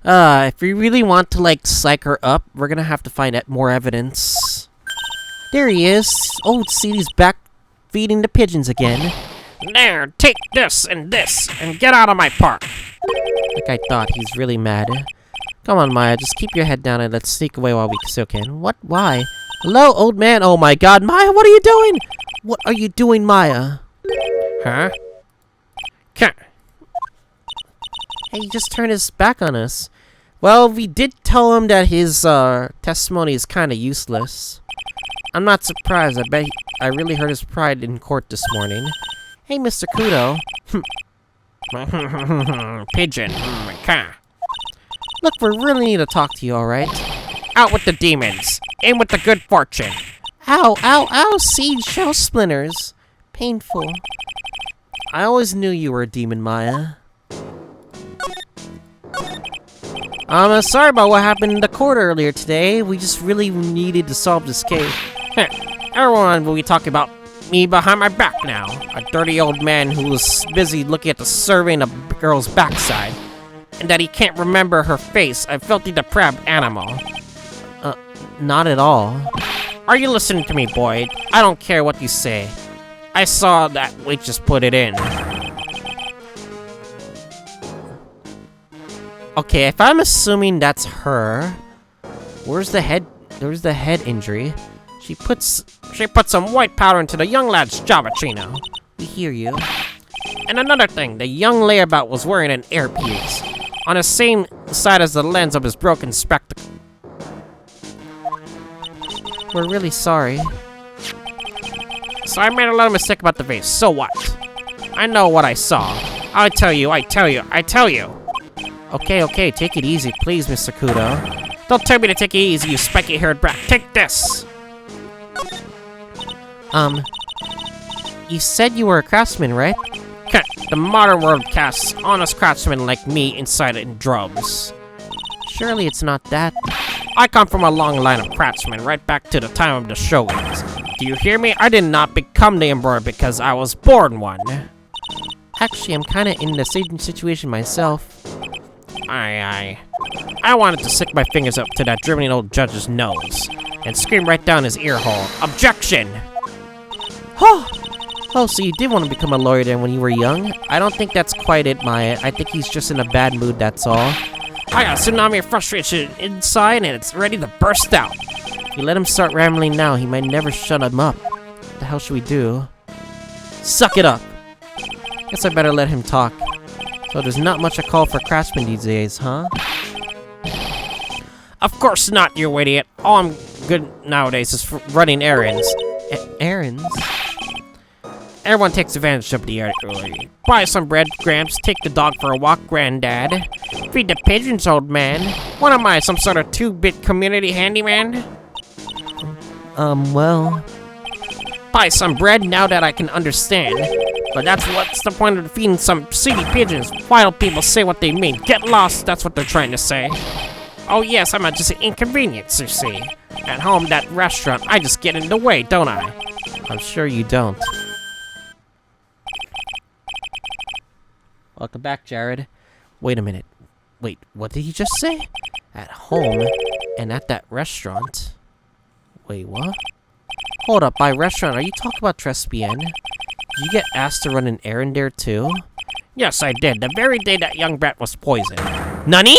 If we really want to, like, psych her up, we're gonna have to find more evidence. There he is. Old Seedy's back feeding the pigeons again. There, take this, and get out of my park. Like I thought, he's really mad. Come on, Maya, just keep your head down and let's sneak away while we still can. What? Why? Hello, old man? Oh my god, Maya, what are you doing? What are you doing, Maya? Huh? Hey, he just turned his back on us. Well, we did tell him that his testimony is kind of useless. I'm not surprised. I really hurt his pride in court this morning. Hey, Mr. Kudo. Pigeon. Look, we really need to talk to you, alright? Out with the demons. In with the good fortune. Ow, ow, ow, seed shell splinters. Painful. I always knew you were a demon, Maya. I'm sorry about what happened in the court earlier today. We just really needed to solve this case. Everyone will be talking about me behind my back now. A dirty old man who was busy looking at the survey in a girl's backside. And that he can't remember her face, a filthy depraved animal. Not at all. Are you listening to me, Boyd? I don't care what you say. I saw that waitress put it in. Okay, if I'm assuming that's her, where's the head injury? She put some white powder into the young lad's Javachino. We hear you. And another thing, the young layabout was wearing an earpiece on the same side as the lens of his broken spectacle. We're really sorry. So I made a little mistake about the vase. So what? I know what I saw. I tell you. Okay, take it easy, please, Mr. Kudo. Don't tell me to take it easy, you spiky-haired brat. Take this! You said you were a craftsman, right? The modern world casts honest craftsmen like me inside in droves. Surely it's not that. I come from a long line of craftsmen, right back to the time of the shoguns. Do you hear me? I did not become the emperor because I was born one. Actually, I'm kinda in the same situation myself. I wanted to stick my fingers up to that dribbling old judge's nose and scream right down his ear hole. Objection! Oh, so you did want to become a lawyer then when you were young? I don't think that's quite it, Maya. I think he's just in a bad mood, that's all. I got a tsunami of frustration inside and it's ready to burst out. If you let him start rambling now, he might never shut him up. What the hell should we do? Suck it up! Guess I better let him talk. So there's not much a call for craftsmen these days, huh? Of course not, you idiot. All I'm good nowadays is for running errands. Errands? Everyone takes advantage of the early. Buy some bread, Gramps. Take the dog for a walk, Granddad. Feed the pigeons, old man. What am I, some sort of 2-bit community handyman? Well... Buy some bread now that I can understand. But what's the point of feeding some silly pigeons? Why don't people say what they mean? Get lost, that's what they're trying to say. Oh yes, I'm just an inconvenience, you see. At home, that restaurant, I just get in the way, don't I? I'm sure you don't. Welcome back, Jared. Wait a minute. Wait, what did he just say? At home and at that restaurant? Wait, what? Hold up, by restaurant, are you talking about Trespian? Did you get asked to run an errand there too? Yes, I did. The very day that young brat was poisoned. NANI?!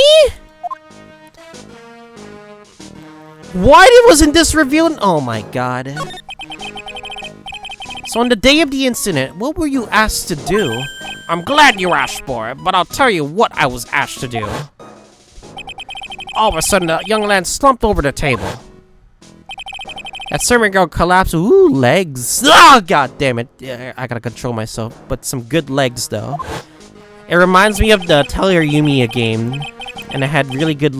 Why wasn't this revealed? Oh my god. So on the day of the incident, what were you asked to do? I'm glad you asked for it, but I'll tell you what I was asked to do. All of a sudden, the young lad slumped over the table. That servant girl collapsed. Ooh, legs. Oh, god damn it. Yeah, I gotta control myself. But some good legs, though. It reminds me of the Teller Yumiya game. And it had really good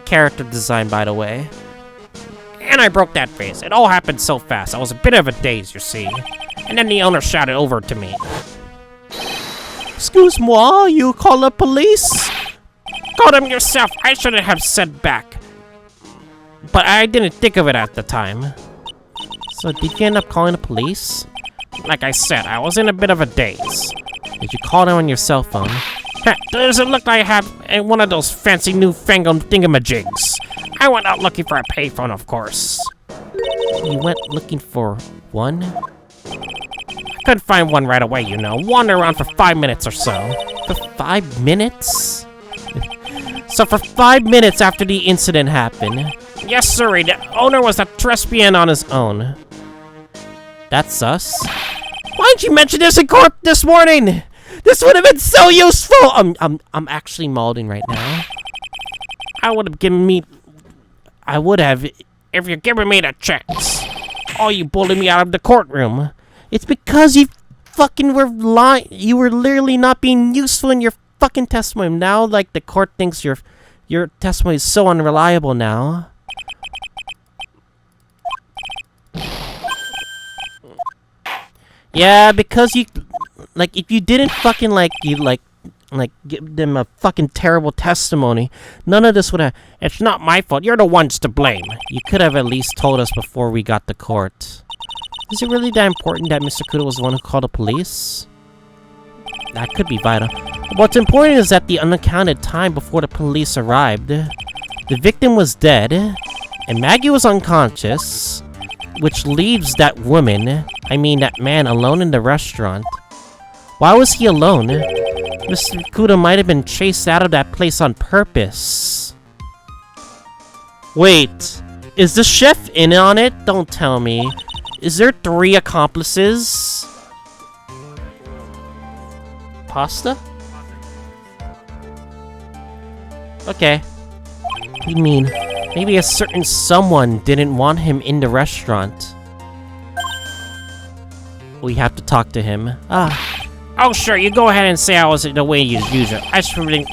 character design, by the way. And I broke that vase. It all happened so fast. I was a bit of a daze, you see. And then the owner shouted over to me. Excuse-moi, you call the police? Call them yourself. I shouldn't have said back. But I didn't think of it at the time. So did you end up calling the police? Like I said, I was in a bit of a daze. Did you call them on your cell phone? Does it look like I have one of those fancy newfangled thingamajigs? I went out looking for a payphone, of course. You went looking for one? I couldn't find one right away, you know. Wandered around for 5 minutes or so. For 5 minutes? So for 5 minutes after the incident happened? Yes, sir. The owner was a thespian on his own. That's sus. Why didn't you mention this in court this morning? This would have been so useful! I'm actually malding right now. I would have if you'd given me the chance. Oh, you bullied me out of the courtroom. It's because you fucking were lying. You were literally not being useful in your fucking testimony. Now, like, the court thinks your testimony is so unreliable now. Yeah, because you, like, if you didn't fucking, like, give them a fucking terrible testimony, none of this would have... It's not my fault. You're the ones to blame. You could have at least told us before we got to court. Is it really that important that Mr. Kudo was the one who called the police? That could be vital. What's important is that the unaccounted time before the police arrived, the victim was dead, and Maggie was unconscious, which leaves that that man alone in the restaurant. Why was he alone? Mr. Kudo might have been chased out of that place on purpose. Wait, is the chef in on it? Don't tell me. Is there 3 accomplices? Pasta? Okay. What do you mean? Maybe a certain someone didn't want him in the restaurant. We have to talk to him. Oh, sure, you go ahead and say I was the way you use it. I just been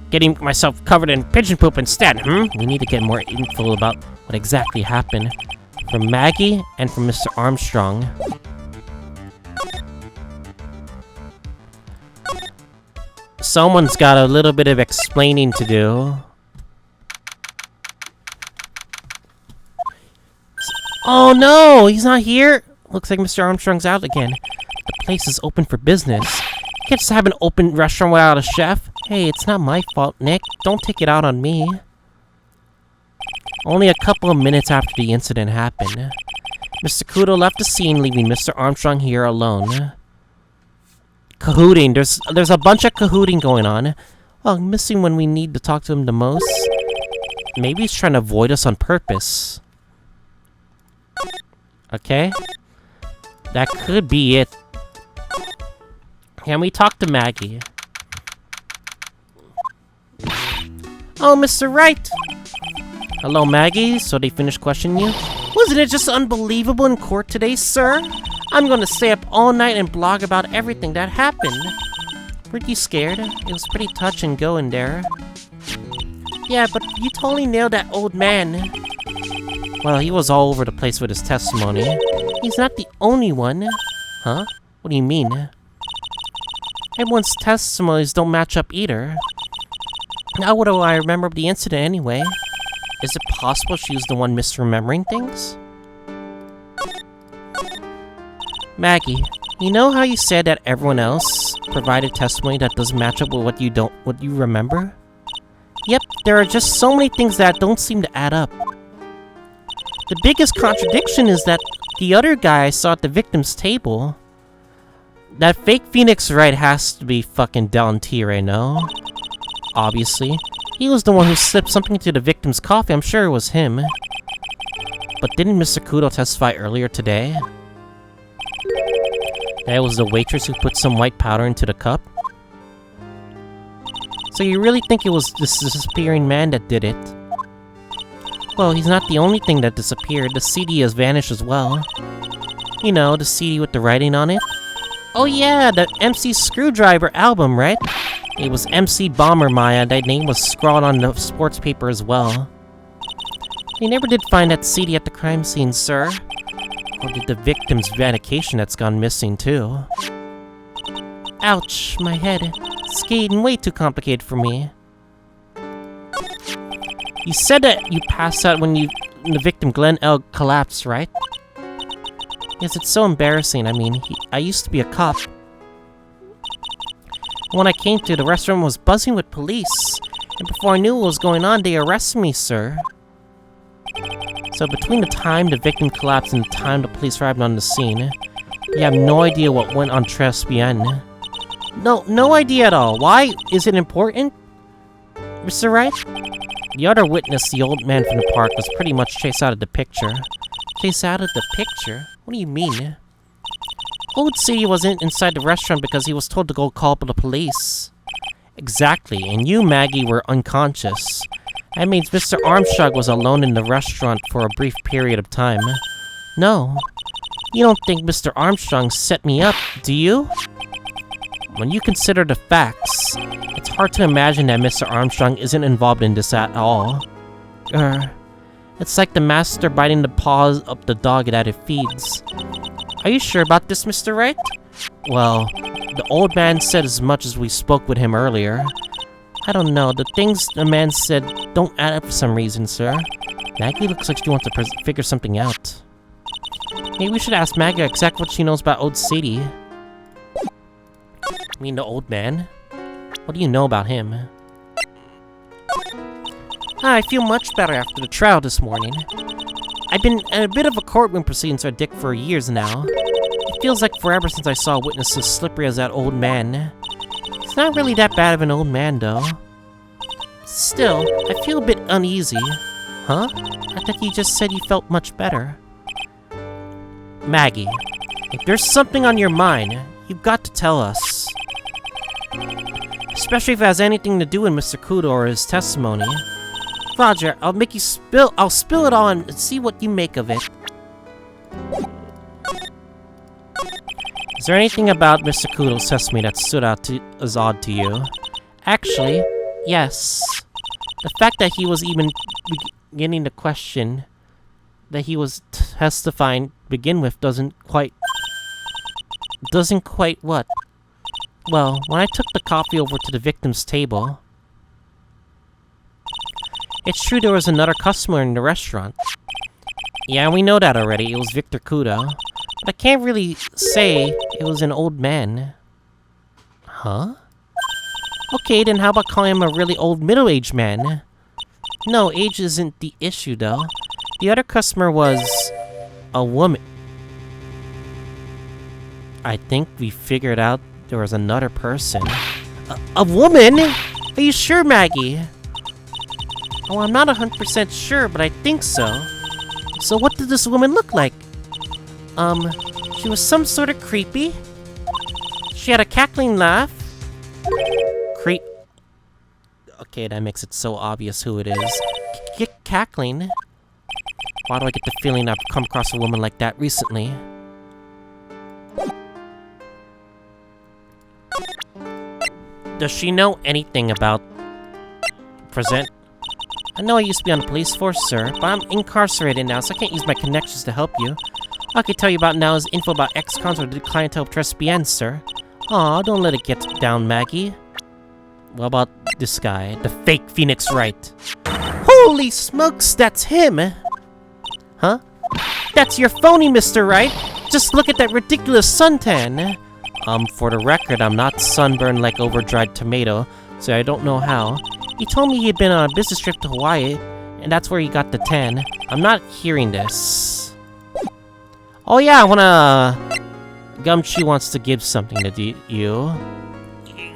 getting myself covered in pigeon poop instead, We need to get more info about what exactly happened. From Maggie and from Mr. Armstrong. Someone's got a little bit of explaining to do. Oh no, he's not here. Looks like Mr. Armstrong's out again. The place is open for business. You can't just have an open restaurant without a chef. Hey, it's not my fault, Nick. Don't take it out on me. Only a couple of minutes after the incident happened, Mr. Kudo left the scene, leaving Mr. Armstrong here alone. Cahooting. There's a bunch of cahooting going on. Well, missing when we need to talk to him the most. Maybe he's trying to avoid us on purpose. Okay. That could be it. Can we talk to Maggie? Oh, Mr. Wright! Hello, Maggie. So they finished questioning you? Wasn't it just unbelievable in court today, sir? I'm gonna stay up all night and blog about everything that happened. Weren't you scared? It was pretty touch and go in there. Yeah, but you totally nailed that old man. Well, he was all over the place with his testimony. He's not the only one. Huh? What do you mean? Everyone's testimonies don't match up either. How would I remember the incident anyway? Is it possible she was the one misremembering things? Maggie, you know how you said that everyone else provided testimony that doesn't match up with what you remember? Yep, there are just so many things that don't seem to add up. The biggest contradiction is that the other guy I saw at the victim's table, that fake Phoenix Wright has to be fucking down tier, I know. Obviously. He was the one who slipped something into the victim's coffee. I'm sure it was him. But didn't Mr. Kudo testify earlier today that it was the waitress who put some white powder into the cup? So you really think it was this disappearing man that did it? Well, he's not the only thing that disappeared. The CD has vanished as well. You know, the CD with the writing on it? Oh yeah, the MC Screwdriver album, right? It was MC Bomber Maya. That name was scrawled on the sports paper as well. They never did find that CD at the crime scene, sir. Or did the victim's medication that's gone missing, too. Ouch, my head. It's getting way too complicated for me. You said that you passed out when the victim Glenn L. collapsed, right? Yes, it's so embarrassing. I mean, I used to be a cop. When I came to, the restaurant was buzzing with police. And before I knew what was going on, they arrested me, sir. So between the time the victim collapsed and the time the police arrived on the scene, you have no idea what went on Trials&Tribulations. No idea at all. Why? Is it important? Mr. Wright? The other witness, the old man from the park, was pretty much chased out of the picture. Chased out of the picture? What do you mean? Old Sadie wasn't inside the restaurant because he was told to go call up the police. Exactly, and you, Maggie, were unconscious. That means Mr. Armstrong was alone in the restaurant for a brief period of time. No. You don't think Mr. Armstrong set me up, do you? When you consider the facts, it's hard to imagine that Mr. Armstrong isn't involved in this at all. It's like the master biting the paws of the dog that it feeds. Are you sure about this, Mr. Wright? Well, the old man said as much as we spoke with him earlier. I don't know, the things the man said don't add up for some reason, sir. Maggie looks like she wants to figure something out. Maybe we should ask Maggie exactly what she knows about old Sadie. I mean, the old man? What do you know about him? I feel much better after the trial this morning. I've been in a bit of a courtroom proceedings for Dick for years now. It feels like forever since I saw a witness as slippery as that old man. He's not really that bad of an old man, though. Still, I feel a bit uneasy. Huh? I thought you just said you felt much better. Maggie, if there's something on your mind, you've got to tell us. Especially if it has anything to do with Mr. Kudo or his testimony. Roger, I'll spill it all and see what you make of it. Is there anything about Mr. Kudo's testimony that stood out as odd to you? Actually, yes. The fact that he was even beginning to question that he was testifying to begin with doesn't quite what? Well, when I took the coffee over to the victim's table, it's true there was another customer in the restaurant. Yeah, we know that already. It was Victor Kudo. But I can't really say it was an old man. Huh? Okay, then how about calling him a really old middle-aged man? No, age isn't the issue, though. The other customer was a woman. I think we figured out there was another person. A woman? Are you sure, Maggie? Oh, I'm not 100% sure, but I think so. So what did this woman look like? She was some sort of creepy. She had a cackling laugh. Okay, that makes it so obvious who it is. Cackling? Why do I get the feeling I've come across a woman like that recently? Does she know anything about... present? I know I used to be on the police force, sir, but I'm incarcerated now, so I can't use my connections to help you. All I can tell you about now is info about ex-cons or the clientele of Trials&Tribulations, sir. Aw, don't let it get down, Maggie. What about this guy, the fake Phoenix Wright? Holy smokes, that's him! Huh? That's your phony, Mr. Wright! Just look at that ridiculous suntan! For the record, I'm not sunburned like over-dried tomato, so I don't know how. He told me he'd been on a business trip to Hawaii, and that's where he got the tan. I'm not hearing this. Oh yeah, I wanna... Gumshoe wants to give something to you.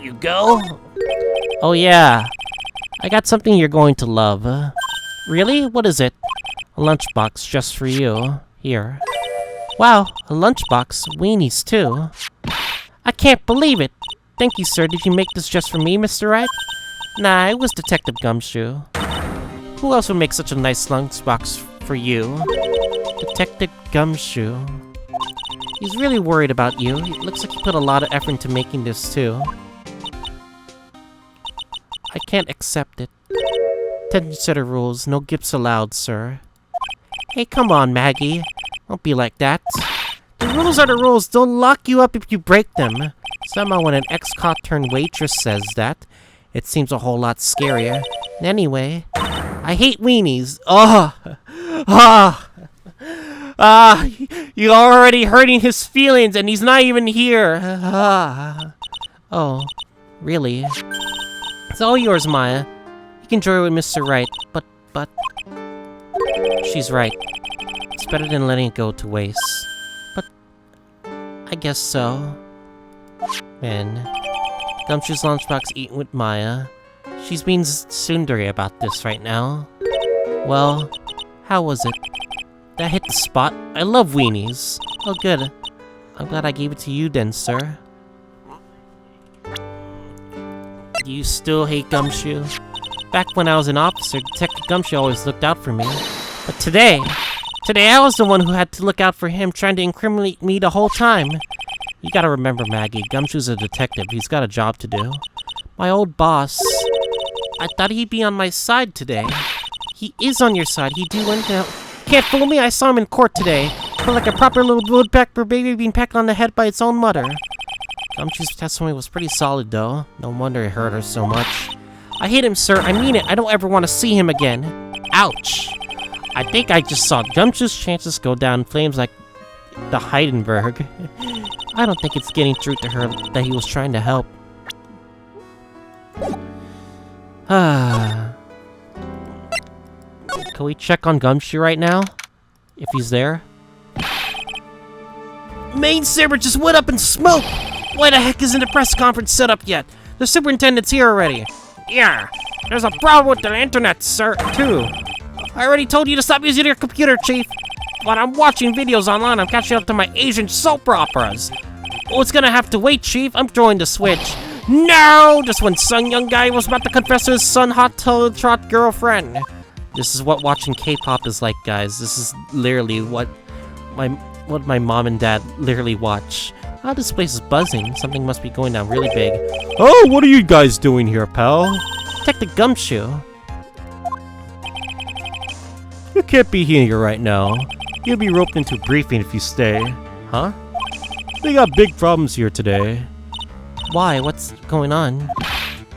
You go? Oh yeah. I got something you're going to love. Really? What is it? A lunchbox just for you. Here. Wow, a lunchbox. Weenies too. I can't believe it. Thank you, sir. Did you make this just for me, Mr. Wright? Nah, it was Detective Gumshoe. Who else would make such a nice lunchbox for you? Detective Gumshoe. He's really worried about you. It looks like he put a lot of effort into making this, too. I can't accept it. Attention to the rules. No gifts allowed, sir. Hey, come on, Maggie. Don't be like that. The rules are the rules. They'll lock you up if you break them. Somehow when an ex-cop turned waitress says that, it seems a whole lot scarier. Anyway, I hate weenies. You're already hurting his feelings and he's not even here. Oh, Really? It's all yours, Maya. You can enjoy it with Mr. Wright, but... She's right. It's better than letting it go to waste. But... I guess so. Man. Gumshoe's lunchbox eaten with Maya. She's being tsundere about this right now. Well, how was it? That hit the spot. I love weenies. Oh, good. I'm glad I gave it to you then, sir. Do you still hate Gumshoe? Back when I was an officer, Detective Gumshoe always looked out for me. But today I was the one who had to look out for him, trying to incriminate me the whole time. You gotta remember, Maggie, Gumshoe's a detective. He's got a job to do. My old boss... I thought he'd be on my side today. He is on your side. He'd do anything. Can't fool me, I saw him in court today. Felt like a proper little woodpecker baby being pecked on the head by its own mother. Gumshoe's testimony was pretty solid, though. No wonder it hurt her so much. I hate him, sir. I mean it. I don't ever want to see him again. Ouch. I think I just saw Gumshoe's chances go down in flames like the Heidenberg. I don't think it's getting through to her that he was trying to help. Can we check on Gumshoe right now? If he's there? Main server just went up in smoke! Why the heck isn't the press conference set up yet? The superintendent's here already. Yeah, there's a problem with the internet, sir, too. I already told you to stop using your computer, Chief. But I'm watching videos online. I'm catching up to my Asian soap operas. Oh, it's gonna have to wait, Chief. I'm throwing the switch. No! Just when some young guy was about to confess to his son hot trot girlfriend. This is what watching K-pop is like, guys. This is literally what my mom and dad literally watch. Oh, this place is buzzing. Something must be going down really big. Oh, what are you guys doing here, pal? Detective Gumshoe. You can't be here right now. You'll be roped into a briefing if you stay. Huh? They got big problems here today. Why? What's going on?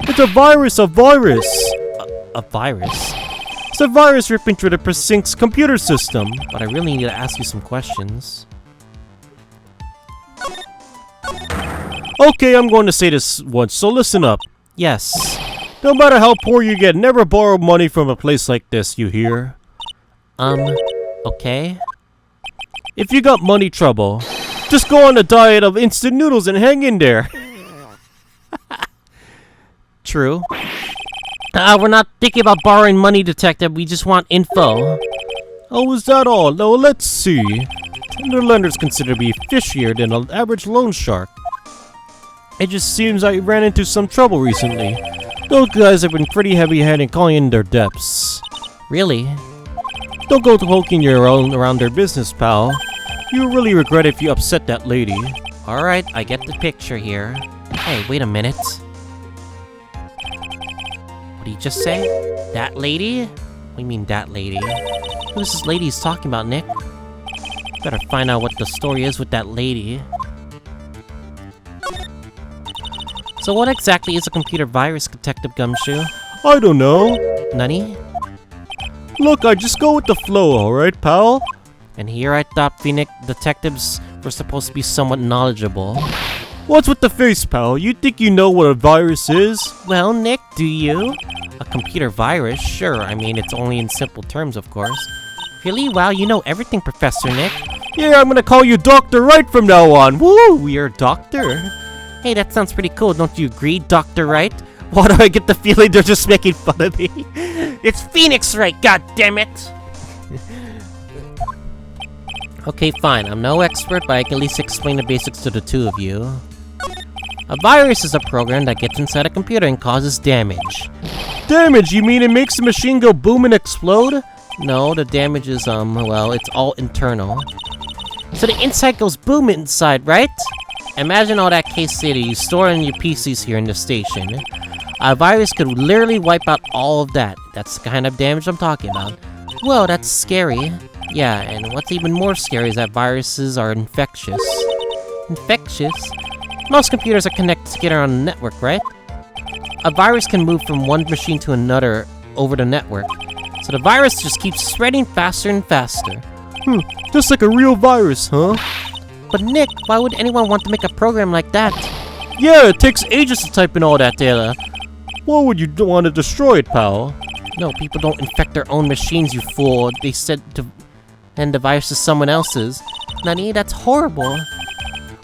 It's a virus! A virus! A virus? It's a virus ripping through the precinct's computer system. But I really need to ask you some questions. Okay, I'm going to say this once, so listen up. Yes. No matter how poor you get, never borrow money from a place like this, you hear? Okay? If you got money trouble, just go on a diet of instant noodles and hang in there. True. We're not thinking about borrowing money, Detective. We just want info. Oh, is that all? No, let's see. The lender's considered to be fishier than an average loan shark. It just seems I ran into some trouble recently. Those guys have been pretty heavy-handed calling in their debts. Really? Don't go poking your own around their business, pal. You'll really regret it if you upset that lady. Alright, I get the picture here. Hey, wait a minute. What did he just say? That lady? What do you mean, that lady? Who's this lady he's talking about, Nick? Better find out what the story is with that lady. So what exactly is a computer virus, Detective Gumshoe? I don't know. Nani? Look, I just go with the flow, alright, pal? And here I thought Phoenix detectives were supposed to be somewhat knowledgeable. What's with the face, pal? You think you know what a virus is? Well, Nick, do you? A computer virus? Sure, I mean, it's only in simple terms, of course. Really? Wow, you know everything, Professor Nick. Yeah, I'm gonna call you Dr. Wright from now on. Woo, You're a doctor. Hey, that sounds pretty cool, don't you agree, Dr. Wright? Why do I get the feeling they're just making fun of me? It's Phoenix Wright, goddammit! Okay, fine. I'm no expert, but I can at least explain the basics to the two of you. A virus is a program that gets inside a computer and causes damage. Damage? You mean it makes the machine go boom and explode? No, the damage is, well, it's all internal. So the inside goes boom inside, right? Imagine all that case data you store in your PCs here in the station. A virus could literally wipe out all of that. That's the kind of damage I'm talking about. Whoa, that's scary. Yeah, and what's even more scary is that viruses are infectious. Infectious? Most computers are connected together on a network, right? A virus can move from one machine to another over the network. So the virus just keeps spreading faster and faster. Just like a real virus, huh? But Nick, why would anyone want to make a program like that? Yeah, it takes ages to type in all that data. Why would you want to destroy it, pal? No, people don't infect their own machines, you fool. They said to end the virus to someone else's. Nani, that's horrible.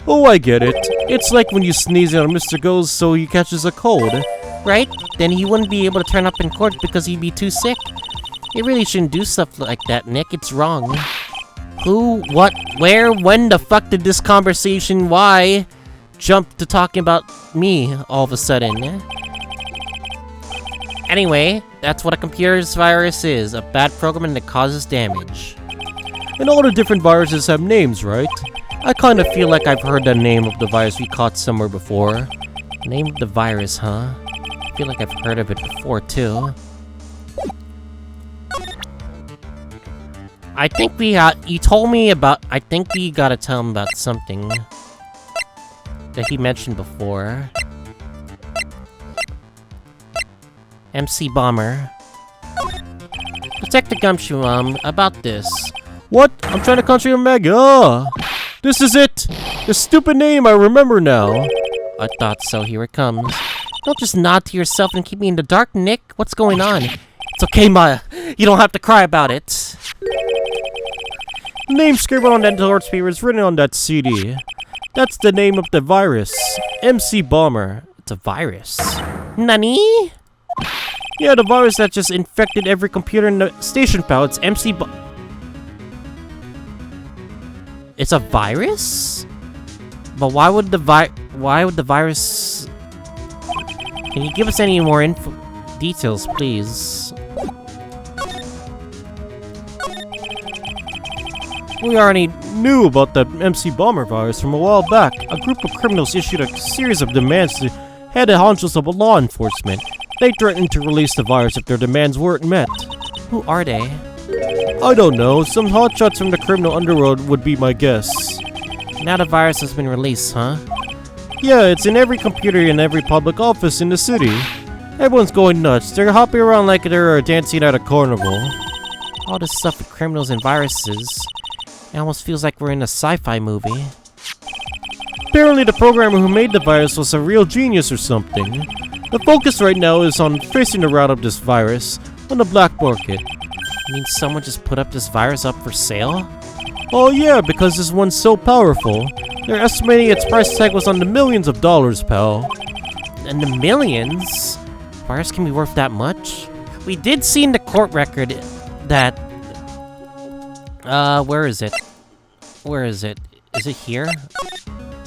Oh, I get it. It's like when you sneeze on Mr. Goes so he catches a cold. Right? Then he wouldn't be able to turn up in court because he'd be too sick. You really shouldn't do stuff like that, Nick. It's wrong. Who, what, where, when the fuck did this conversation, why, jump to talking about me all of a sudden? Anyway, that's what a computer's virus is. A bad program that causes damage. And all the different viruses have names, right? I kind of feel like I've heard the name of the virus we caught somewhere before. Name of the virus, huh? I feel like I've heard of it before, too. I think you told me about, I think we gotta tell him about something that he mentioned before. MC Bomber. Detective Gumshoe, about this. What? I'm trying to concentrate on Mega. This is it! The stupid name, I remember now. I thought so, here it comes. Don't just nod to yourself and keep me in the dark, Nick. What's going on? It's okay, Maya. You don't have to cry about it. The name scribbled on that torch paper is written on that CD. That's the name of the virus. MC Bomber. It's a virus. Nani? Yeah, the virus that just infected every computer in the station, pal. It's MC It's a virus? But why would the virus... Can you give us any more details, please? We already knew about the MC Bomber virus from a while back. A group of criminals issued a series of demands to head honchos of law enforcement. They threatened to release the virus if their demands weren't met. Who are they? I don't know. Some hotshots from the criminal underworld would be my guess. Now the virus has been released, huh? Yeah, it's in every computer in every public office in the city. Everyone's going nuts. They're hopping around like they're dancing at a carnival. All this stuff with criminals and viruses. It almost feels like we're in a sci-fi movie. Apparently the programmer who made the virus was a real genius or something. The focus right now is on tracing the route of this virus on the black market. You mean someone just put up this virus up for sale? Oh yeah, because this one's so powerful. They're estimating its price tag was on the millions of dollars, pal. And the millions? Virus can be worth that much? We did see in the court record that... where is it? Where is it? Is it here?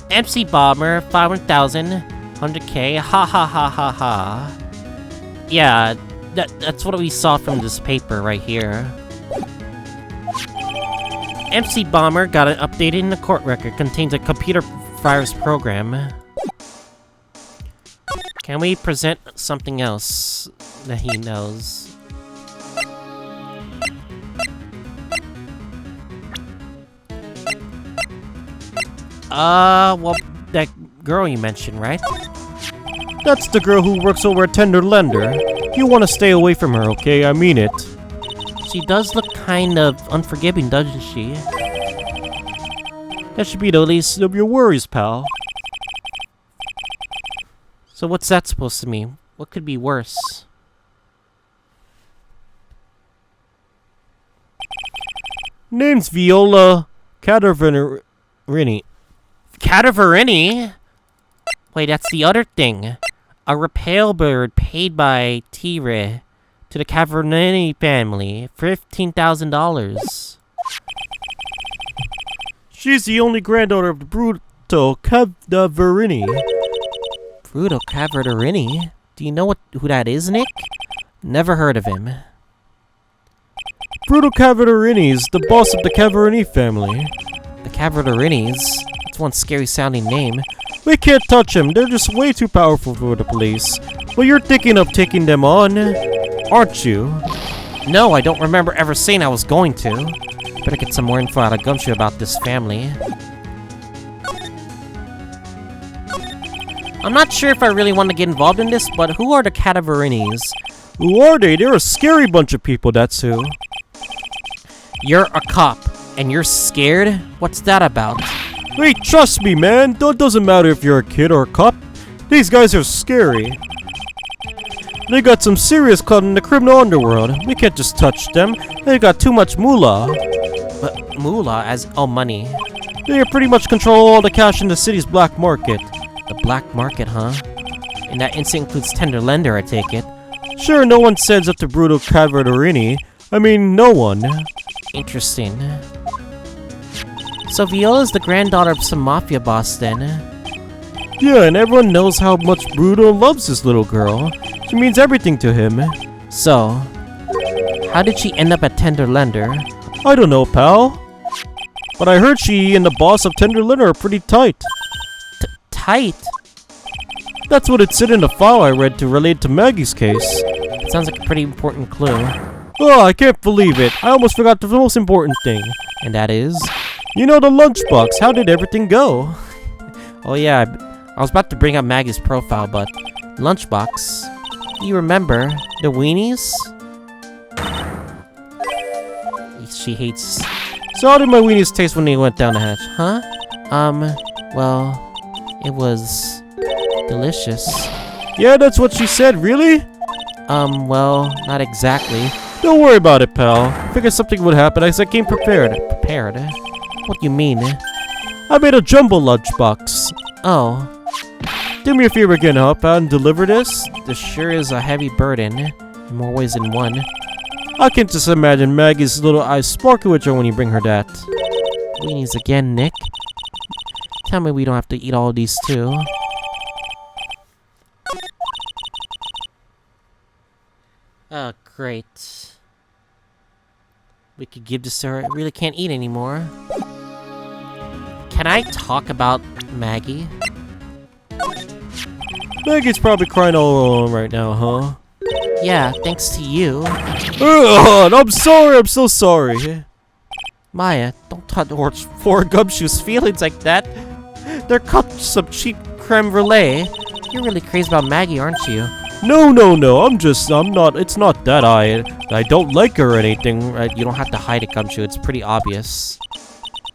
MC Bomber, 500,000, 100K, ha ha ha ha ha. Yeah, that's what we saw from this paper right here. MC Bomber got it updated in the court record, contains a computer virus program. Can we present something else that he knows? Well, that girl you mentioned, right? That's the girl who works over at Tender Lender. You want to stay away from her, okay? I mean it. She does look kind of unforgiving, doesn't she? That should be the least of your worries, pal. So what's that supposed to mean? What could be worse? Name's Viola Cadaverini. Cadaverini? Wait, that's the other thing. A repale bird paid by Tire to the Cadaverini family. $15,000. She's the only granddaughter of the Bruto Cadaverini. Bruto Cadaverini? Do you know who that is, Nick? Never heard of him. Bruto Cadaverini is the boss of the Cadaverini family. The Cavaderinis? That's one scary sounding name. We can't touch them, they're just way too powerful for the police. But you're thinking of taking them on, aren't you? No, I don't remember ever saying I was going to. Better get some more info out of Gumshoe about this family. I'm not sure if I really want to get involved in this, but who are the Cadaverinis? Who are they? They're a scary bunch of people, that's who. You're a cop, and you're scared? What's that about? Wait, trust me, man. It doesn't matter if you're a kid or a cop. These guys are scary. They got some serious clout in the criminal underworld. We can't just touch them. They got too much moolah. But moolah as money. They pretty much control all the cash in the city's black market. The black market, huh? And that instant includes tender lender, I take it. Sure, no one stands up to Bruto Cavarini. I mean, no one. Interesting. So Viola's the granddaughter of some mafia boss then? Yeah, and everyone knows how much Bruto loves this little girl. She means everything to him. So, how did she end up at Tender Lender? I don't know, pal. But I heard she and the boss of Tender Lender are pretty tight. Tight? That's what it said in the file I read to relate to Maggie's case. Sounds like a pretty important clue. Oh, I can't believe it. I almost forgot the most important thing. And that is? You know, the lunchbox. How did everything go? Oh yeah, I was about to bring up Maggie's profile, but lunchbox. You remember the weenies? She hates. So how did my weenies taste when they went down the hatch? Huh? Well, it was delicious. Yeah, that's what she said, really? Well, not exactly. Don't worry about it, pal. Figured something would happen. I came prepared. Prepared? What do you mean? I made a jumbo lunchbox. Oh. Do me a favor again, huh, pal, and deliver this? This sure is a heavy burden, in more ways than one. I can just imagine Maggie's little eyes sparkle with joy when you bring her that. Weenies again, Nick. Tell me we don't have to eat all of these too. Oh, great. We could give this to her. I really can't eat anymore. Can I talk about Maggie? Maggie's probably crying all alone right now, huh? Yeah, thanks to you. Ugh, I'm sorry, I'm so sorry. Maya, don't touch poor Gumshoe's feelings like that. They're cups of cheap creme brulee. You're really crazy about Maggie, aren't you? No, I'm not, it's not that I don't like her or anything. You don't have to hide it, Gumshoe, it's pretty obvious.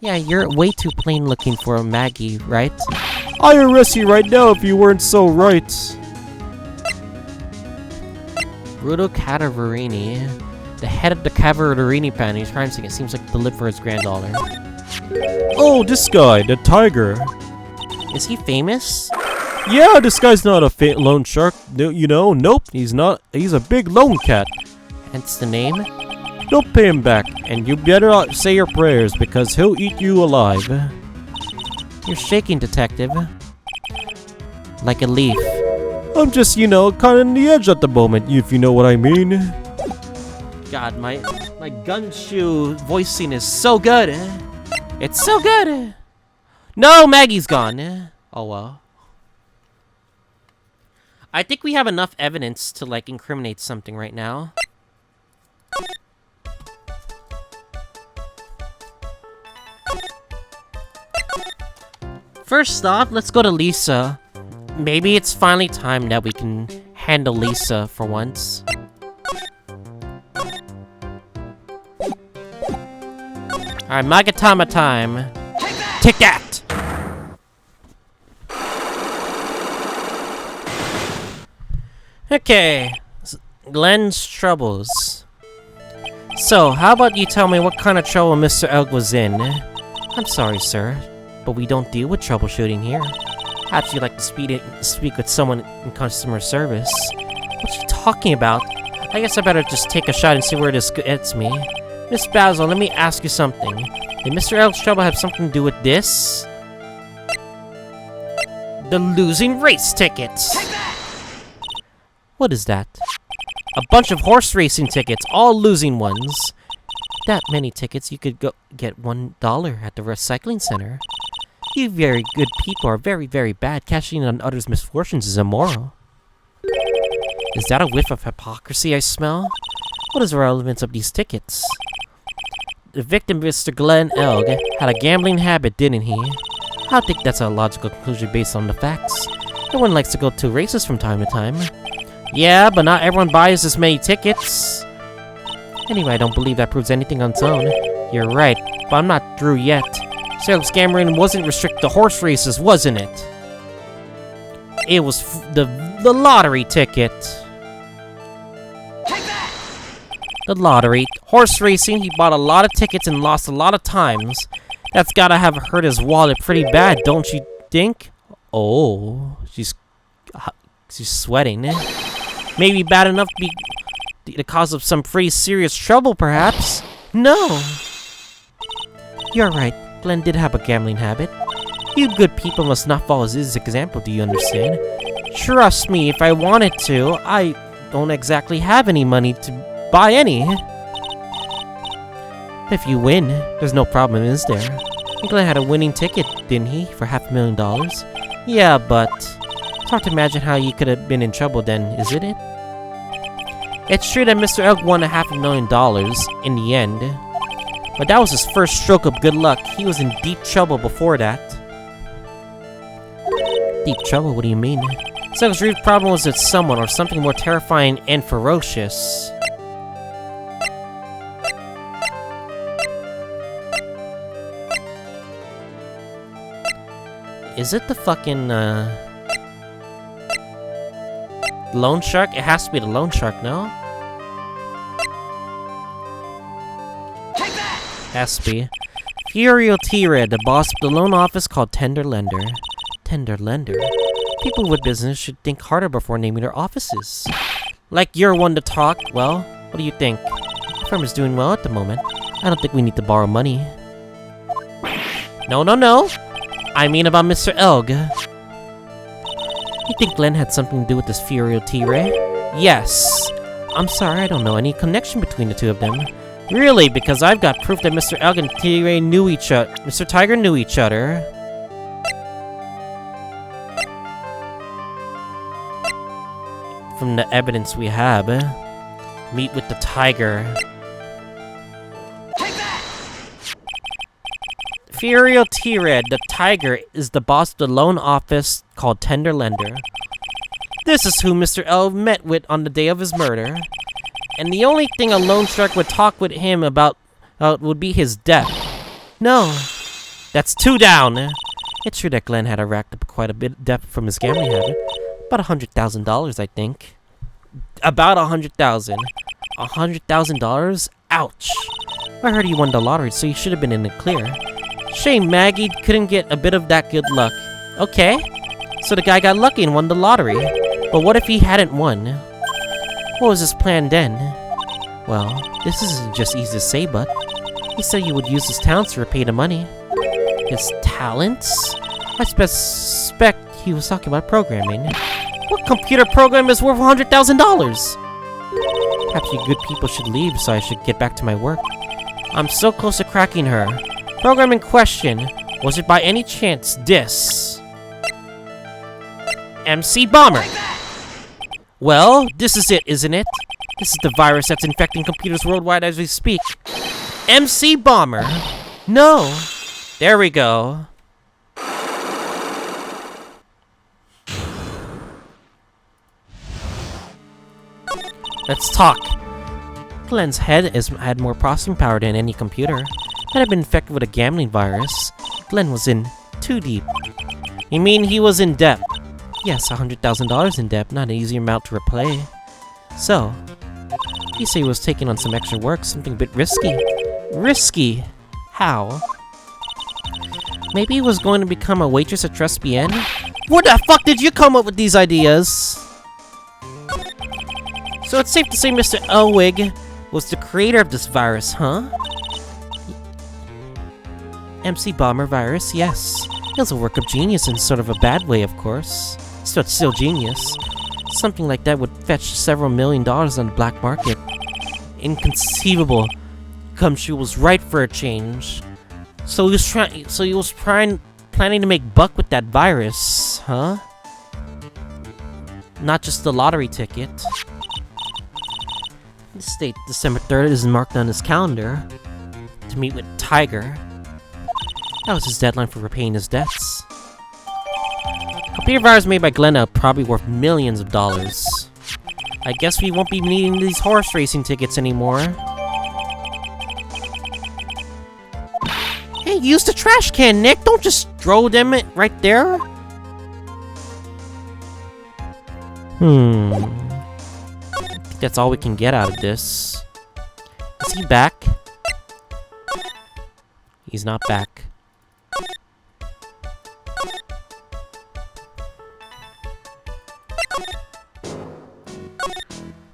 Yeah, you're way too plain looking for a Maggie, right? I'd arrest you right now if you weren't so right. Bruto Cadaverini, the head of the Cavarini family, is trying to it seems like to live for his granddaughter. Oh, this guy, the tiger. Is he famous? Yeah, this guy's not a loan shark. No, you know, nope, he's not. He's a big loan cat. Hence the name? Don't pay him back, and you better say your prayers because he'll eat you alive. You're shaking, detective. Like a leaf. I'm just, you know, kind of on the edge at the moment, if you know what I mean. God, my Gumshoe voicing is so good. It's so good. No, Maggie's gone. Oh well. I think we have enough evidence to like incriminate something right now. First off, let's go to Lisa. Maybe it's finally time that we can handle Lisa for once. Alright, Magatama time. Take that! Okay, Glenn's troubles. So, how about you tell me what kind of trouble Mr. Elg was in? I'm sorry, sir, but we don't deal with troubleshooting here. Perhaps you'd like to speak with someone in customer service. What you talking about? I guess I better just take a shot and see where this gets me. Miss Basil, let me ask you something. Did Mr. Elg's trouble have something to do with this? The losing race tickets! What is that? A bunch of horse racing tickets, all losing ones. That many tickets, you could go get $1 at the recycling center. You very good people are very, very bad. Cashing in on others' misfortunes is immoral. Is that a whiff of hypocrisy I smell? What is the relevance of these tickets? The victim, Mr. Glenn Elg, had a gambling habit, didn't he? I think that's a logical conclusion based on the facts. Everyone likes to go to races from time to time. Yeah, but not everyone buys this many tickets. Anyway, I don't believe that proves anything on its own. You're right, but I'm not through yet. Sales gambling wasn't restricted to horse races, wasn't it? It was the lottery ticket. The lottery. Horse racing, he bought a lot of tickets and lost a lot of times. That's gotta have hurt his wallet pretty bad, don't you think? Oh, she's sweating. Maybe bad enough to be the cause of some pretty serious trouble, perhaps? No. You're right. Glenn did have a gambling habit. You good people must not follow his example, do you understand? Trust me, if I wanted to, I don't exactly have any money to buy any. If you win, there's no problem, is there? Glenn had a winning ticket, didn't he, for $500,000? Yeah, but it's hard to imagine how you could have been in trouble then, isn't it? It's true that Mr. Elk won $500,000 in the end, but that was his first stroke of good luck. He was in deep trouble before that. Deep trouble? What do you mean? So his real problem was with someone or something more terrifying and ferocious. Is it the fucking, loan shark? It has to be the loan shark, no? Has to be. Furiel T-Red, the boss of the loan office called Tender Lender. Tender Lender? People with business should think harder before naming their offices. Like you're one to talk, well, what do you think? The firm is doing well at the moment. I don't think we need to borrow money. No, no, no! I mean about Mr. Elg. You think Glenn had something to do with this Furiel T-Ray? Yes. I'm sorry, I don't know any connection between the two of them. Really, because I've got proof that Mr. Elg and T-Ray knew each other. Mr. Tiger knew each other. From the evidence we have, meet with the Tiger. Furiel T-Red, the Tiger, is the boss of the loan office called Tender Lender. This is who Mr. L met with on the day of his murder. And the only thing a loan shark would talk with him about would be his death. No, that's 2 down. It's true that Glenn had racked up quite a bit of debt from his gambling habit. About $100,000, I think. About $100,000. $100,000? Ouch. I heard he won the lottery, so he should have been in the clear. Shame Maggie couldn't get a bit of that good luck. Okay, so the guy got lucky and won the lottery. But what if he hadn't won? What was his plan then? Well, this isn't just easy to say, but he said he would use his talents to repay the money. His talents? I suspect he was talking about programming. What computer program is worth $100,000? Perhaps you good people should leave, so I should get back to my work. I'm so close to cracking her. Program in question, was it by any chance this? MC Bomber! Well, this is it, isn't it? This is the virus that's infecting computers worldwide as we speak. MC Bomber! No! There we go. Let's talk. Glenn's head had more processing power than any computer. Had been infected with a gambling virus. Glenn was in too deep. You mean he was in debt? Yes, $100,000 in debt, not an easy amount to repay. So, he said he was taking on some extra work, something a bit risky. Risky? How? Maybe he was going to become a waitress at Trespian? Where the fuck did you come up with these ideas? So it's safe to say Mr. Elwig was the creator of this virus, huh? MC Bomber virus, yes. It was a work of genius in sort of a bad way, of course. Still genius. Something like that would fetch several $1 million on the black market. Inconceivable. Gumshoe was right for a change. So he was planning to make buck with that virus, huh? Not just the lottery ticket. This date, December 3rd, is marked on his calendar to meet with Tiger. That was his deadline for repaying his debts. Computer virus made by Glenna probably worth millions of dollars. I guess we won't be needing these horse racing tickets anymore. Hey, use the trash can, Nick! Don't just throw them right there! That's all we can get out of this. Is he back? He's not back.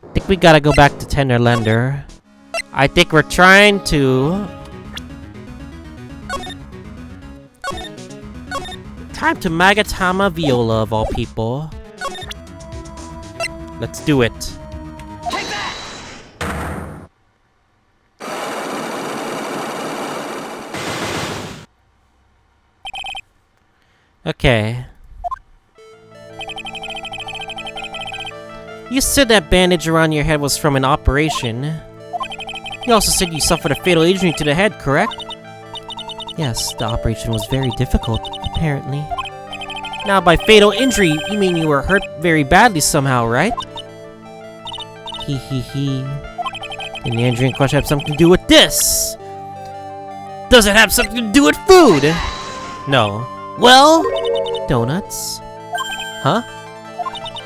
I think we gotta go back to Tenderlander. I think we're trying to... Time to Magatama Viola of all people. Let's do it. Okay. You said that bandage around your head was from an operation. You also said you suffered a fatal injury to the head, correct? Yes, the operation was very difficult, apparently. Now, by fatal injury, you mean you were hurt very badly somehow, right? Hee hee hee. And the injury in question have something to do with this? Does it have something to do with food? No. Well, donuts. Huh?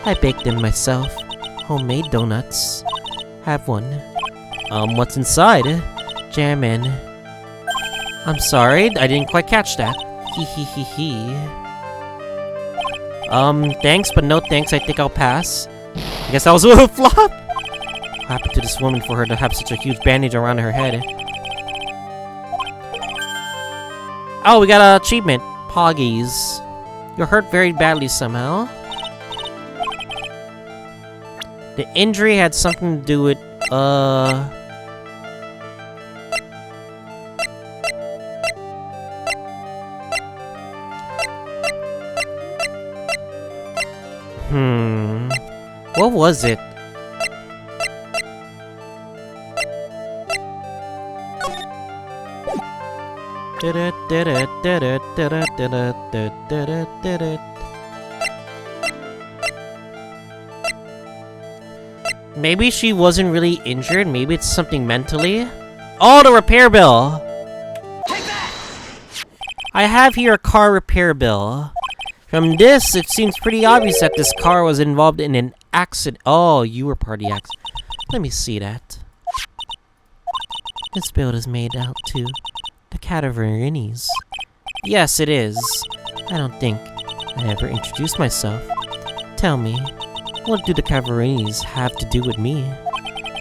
I baked them myself. Homemade donuts. Have one. What's inside? Jam in. I'm sorry, I didn't quite catch that. Hee hee hee hee. Thanks, but no thanks, I think I'll pass. I guess that was a flop! What happened to this woman for her to have such a huge bandage around her head? Oh, we got an achievement. Poggies. You're hurt very badly somehow. The injury had something to do with, What was it? Maybe she wasn't really injured. Maybe it's something mentally. Oh, the repair bill! I have here a car repair bill. From this, it seems pretty obvious that this car was involved in an accident. Oh, you were part of the accident. Let me see that. This bill is made out to the Cataverinis. Yes, it is. I don't think I ever introduced myself. Tell me, what do the Cataverinis have to do with me?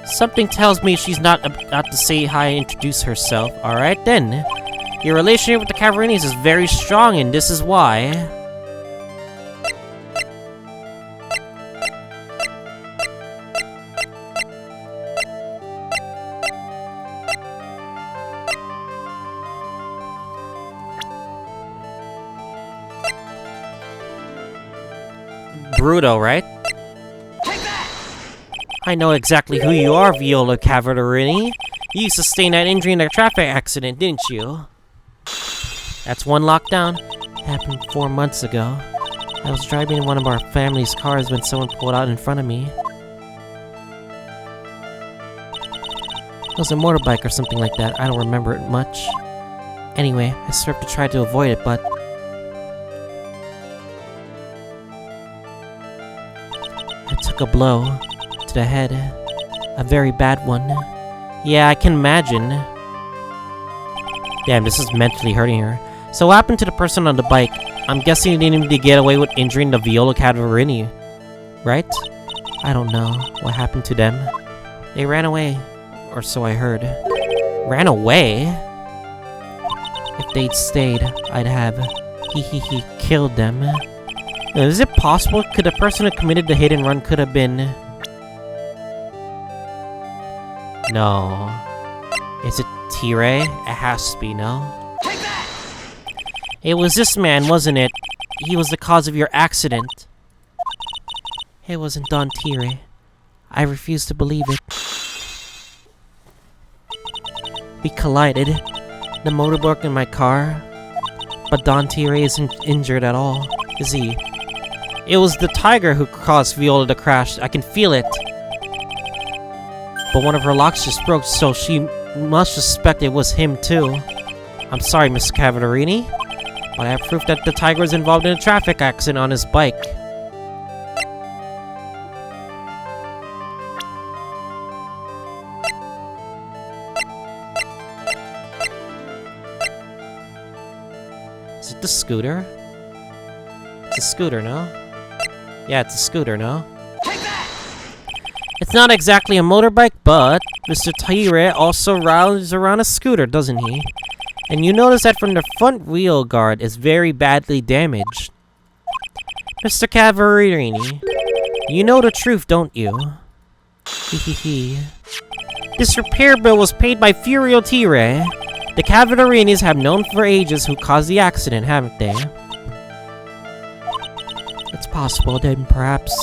Something tells me she's not about to say hi and introduce herself. Alright then. Your relationship with the Cataverinis is very strong, and this is why. Bruto, right? I know exactly who you are, Viola Cavarini. You sustained that injury in a traffic accident, didn't you? That's one lockdown. It happened 4 months ago. I was driving in one of our family's cars when someone pulled out in front of me. It was a motorbike or something like that. I don't remember it much. Anyway, I sort of tried to avoid it, but... I took a blow to the head. A very bad one. Yeah, I can imagine. Damn, this is mentally hurting her. So what happened to the person on the bike? I'm guessing he didn't even get away with injuring the Viola Cavarini, right? I don't know what happened to them. They ran away, or so I heard. Ran away? If they'd stayed, I'd have killed them. Is it possible? Could the person who committed the hit and run could have been... No. Is it T-Ray? It has to be, no? It was this man, wasn't it? He was the cause of your accident. It wasn't Don T-Ray. I refuse to believe it. We collided. The motorbike in my car. But Don T-Ray isn't injured at all, is he? It was the tiger who caused Viola to crash. I can feel it. But one of her locks just broke, so she must suspect it was him too. I'm sorry, Mr. Cavarini, but I have proof that the tiger was involved in a traffic accident on his bike. Is it the scooter? It's a scooter, no? Yeah, it's a scooter, no? It's not exactly a motorbike, but Mr. Taire also rides around a scooter, doesn't he? And you notice that from the front wheel guard is very badly damaged. Mr. Cavarini, you know the truth, don't you? Hehehe. This repair bill was paid by Furio Tire. The Cavallarinis have known for ages who caused the accident, haven't they? It's possible, then perhaps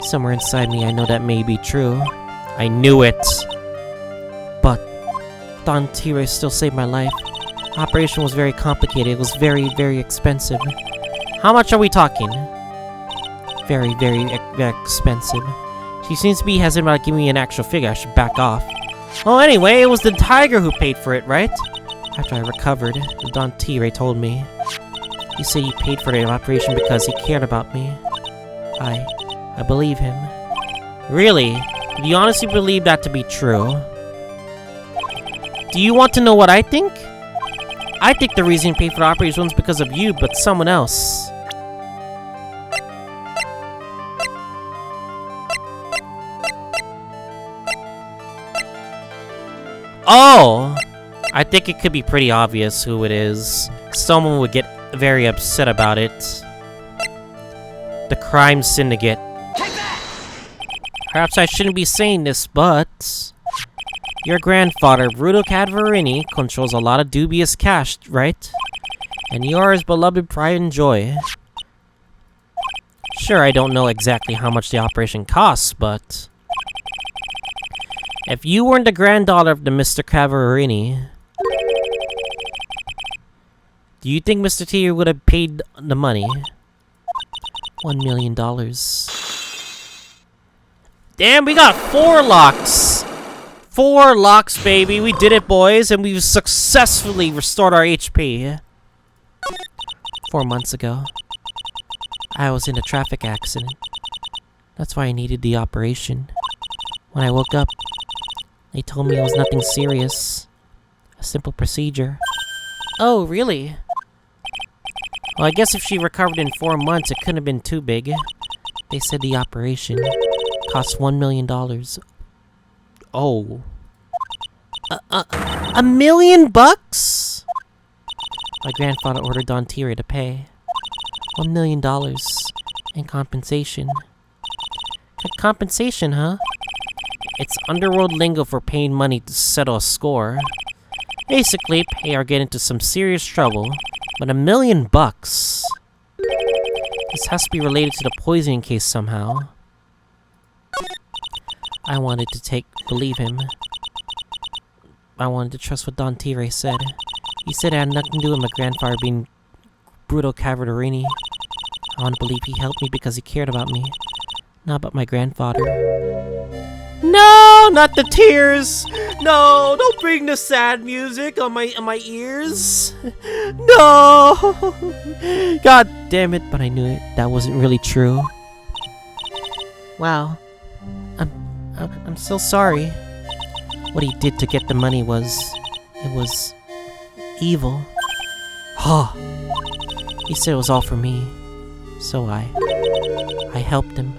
somewhere inside me I know that may be true. I knew it! But Don Tire still saved my life. Operation was very complicated. It was very, very expensive. How much are we talking? Very, very expensive. She seems to be hesitant about giving me an actual figure. I should back off. Oh, anyway, it was the tiger who paid for it, right? After I recovered, Don Tire told me. He said he paid for the operation because he cared about me. I believe him. Really? Do you honestly believe that to be true? Do you want to know what I think? I think the reason he paid for the operation was because of you, but someone else. Oh! I think it could be pretty obvious who it is. Someone would get very upset about it. The crime syndicate. Perhaps I shouldn't be saying this, but your grandfather, Bruto Cavarini, controls a lot of dubious cash, right? And you are his beloved pride and joy. Sure, I don't know exactly how much the operation costs, but if you weren't the granddaughter of the Mr. Cavarini, do you think Mr. T would have paid the money? $1 million. Damn, we got 4 locks! 4 locks, baby! We did it, boys, and we've successfully restored our HP. 4 months ago, I was in a traffic accident. That's why I needed the operation. When I woke up, they told me it was nothing serious. A simple procedure. Oh, really? Well, I guess if she recovered in 4 months, it couldn't have been too big. They said the operation cost $1 million. Oh. $1 million bucks? My grandfather ordered Don Tire to pay $1 million in compensation. Compensation, huh? It's underworld lingo for paying money to settle a score. Basically, pay or get into some serious trouble. But $1 million bucks? This has to be related to the poisoning case somehow. I wanted to believe him. I wanted to trust what Don Tire said. He said it had nothing to do with my grandfather being Bruto Cavarini. I want to believe he helped me because he cared about me, not about my grandfather. No, not the tears! No, don't bring the sad music on my ears. No! God damn it, but I knew that wasn't really true. Wow. I'm so sorry. What he did to get the money was evil. Oh. He said it was all for me. So I helped him.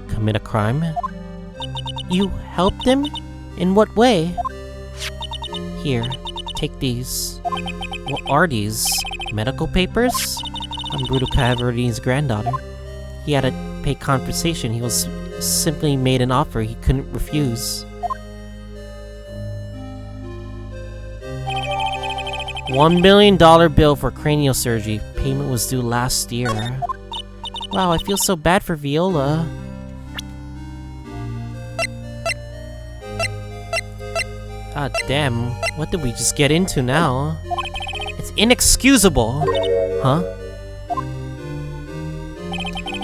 Commit a crime? You helped him? In what way? Here, take these. What are these? Medical papers? I'm Bruto Cavarini's granddaughter. He had to pay compensation. He was simply made an offer he couldn't refuse. $1 million bill for cranial surgery. Payment was due last year. Wow, I feel so bad for Viola. God damn, what did we just get into now? It's inexcusable. Huh?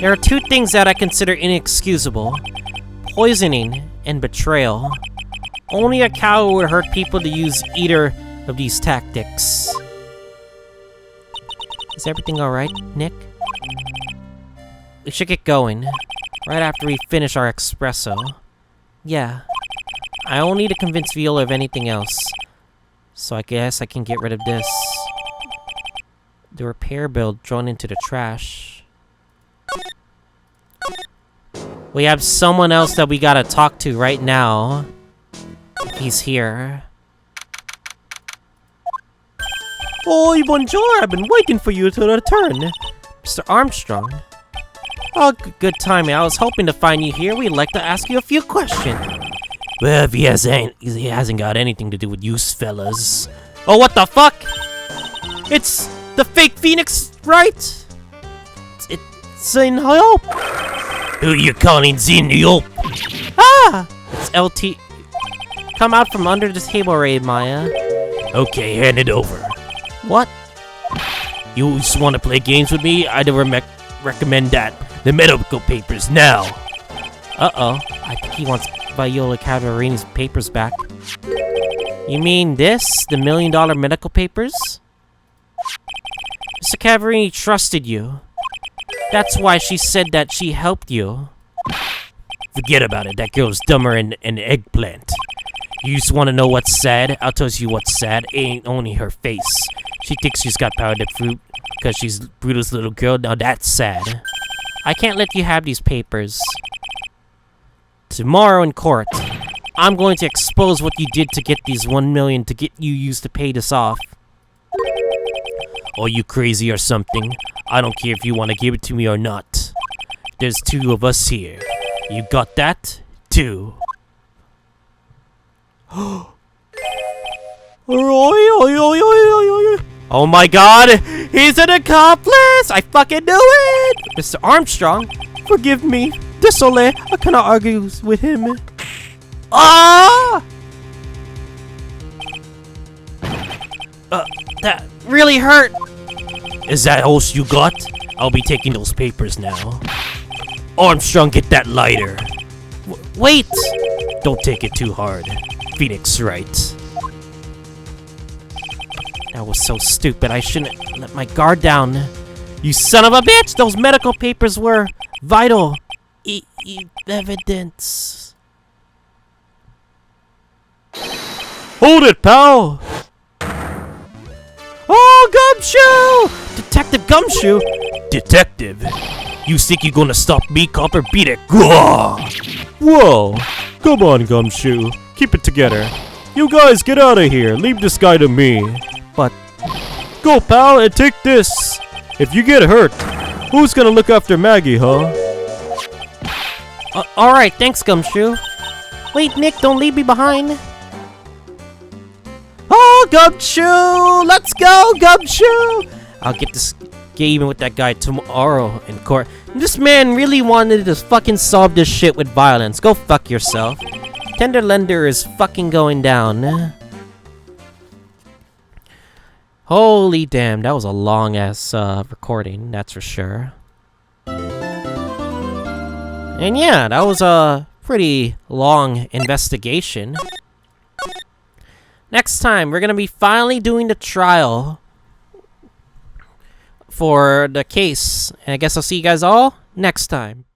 There are 2 things that I consider inexcusable. Poisoning and betrayal. Only a coward would hurt people to use either of these tactics. Is everything alright, Nick? We should get going. Right after we finish our espresso. Yeah. I only need to convince Viola of anything else. So I guess I can get rid of this. The repair bill thrown into the trash. We have someone else that we gotta talk to right now. He's here. Oh, bonjour! I've been waiting for you to return. Mr. Armstrong. Oh, good timing. I was hoping to find you here. We'd like to ask you a few questions. Well, if he hasn't got anything to do with you fellas. Oh, what the fuck? It's the fake Phoenix Wright. It's in Hope. Who you calling Zinniop? Ah! It's LT. Come out from under the table, Ray Maya. Okay, hand it over. What? You just want to play games with me? I'd recommend that. The medical papers now. Uh-oh. I think he wants Viola Cavarini's papers back. You mean this? The $1 million medical papers? Mr. Cavarini trusted you. That's why she said that she helped you. Forget about it. That girl's dumber than an eggplant. You just want to know what's sad? I'll tell you what's sad. It ain't only her face. She thinks she's got powdered fruit because she's Bruto's little girl. Now that's sad. I can't let you have these papers. Tomorrow in court, I'm going to expose what you did to get these $1 million to get you used to pay this off. Are you crazy or something? I don't care if you want to give it to me or not. There's two of us here. You got that? Two. Oh my god! He's an accomplice! I fucking knew it! Mr. Armstrong, forgive me. Désolé, I cannot argue with him. Ah! That really hurt. Is that all you got? I'll be taking those papers now. Armstrong, get that lighter. Wait! Don't take it too hard. Phoenix Wright. That was so stupid. I shouldn't let my guard down. You son of a bitch! Those medical papers were vital evidence. Hold it, pal! Oh, Gumshoe! Detective Gumshoe! Detective? You think you're gonna stop me, copper? Beat it! Gah! Whoa! Come on, Gumshoe. Keep it together. You guys, get out of here. Leave this guy to me. But... Go, pal, and take this. If you get hurt, who's gonna look after Maggie, huh? Alright, thanks, Gumshoe. Wait, Nick, don't leave me behind. Oh, Gumshoe! Let's go, Gumshoe! I'll get even with that guy tomorrow in court. This man really wanted to fucking solve this shit with violence. Go fuck yourself. Tender Lender is fucking going down. Holy damn, that was a long-ass recording, that's for sure. And yeah, that was a pretty long investigation. Next time, we're gonna be finally doing the trial for the case. And I guess I'll see you guys all next time.